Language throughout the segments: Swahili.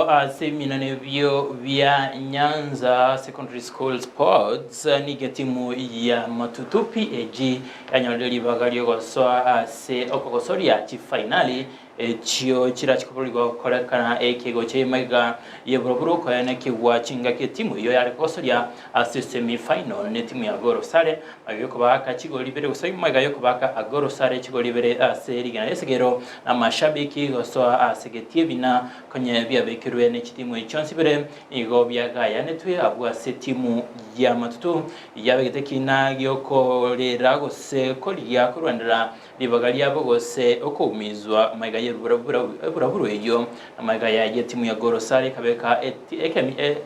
Seminane vya Nyanza Secondary School Sports ni timu ya Matutu PAG yanyoleli bagalio goswa se okogosoria chi finali chio chirachikopoligo korekana ekego chemaiga yeburuburu ko yana kiwa chinga ke timu yo yari kosoria se semi final ne timu ya Gor Sare ayoko baka chigoli bere gosoi maiga yoko baka Gor Sare chigoli bere se ligana esegero na mashabiki goswa segetie bina kwenye bia bekirwe ne chitimu ichonsibere igo byagaya netwe abwa se timu ya Matutu yabegete kina gyokolera gose koliya kurwandira libagali yabo gose okumizwa maiga yeburaburu eyo maiga ya timu ya Gor Sare kabeka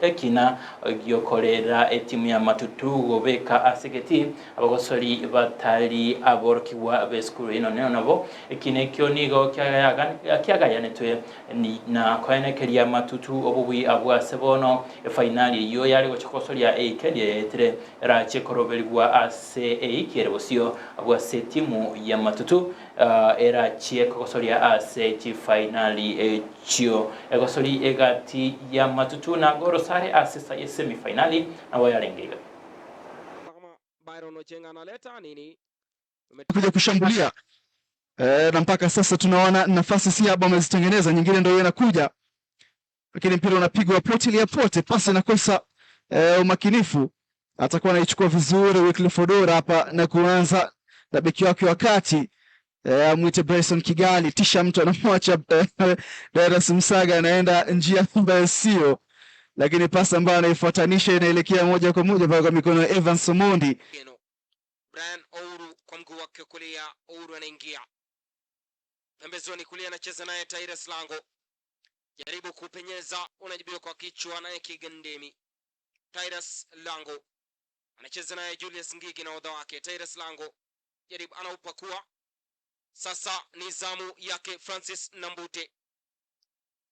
ekina gyokolera timu ya Matutu gobeka asegeti abagosori batali aborokiwa beskuru ino nabo ekine kyonigo kyagaya netwe ni na kwaene kelia Matutu obuwi abwa sebono finali yo yali gochokosoria kelia etre ra chekorobeligwa ase eikerebosio abwa se timu ya Matutu era chiekokosoria ase chi finali chio egosori egati ya Matutu na Gor Sare ase semi finali abo yarengega Byron Ochenga analeta nini kuja kushambulia na mpaka sasa tunaona nafasi si haba wamezitengeneza, nyingine ndio inakuja, lakini mpira unapigwa potelea pote, pasi inakosa umakinifu. Atakuwa anaichukua vizuri Wycliffe Odora hapa na kuanza na beki wake wakati mwite Bryson Kigali, tisha mtu anamwacha Darius Msaga anaenda njia ambayo sio, lakini pasi ambayo anaifuatanisha inaelekea moja kwa moja kwa mikono ya Evans Omondi. Brian Ouru kwa mguu wake kulia, Ouru anaingia pembezoni kulia, anacheza naye Tyrus Lango, jaribu kupenyeza, unajibiwa kwa kichwa naye Kigandemi. Tyrus Lango anacheza naye Julius Ngigi na odha wake. Tyrus Lango jaribu anaupakua, sasa ni zamu yake Francis Nambute.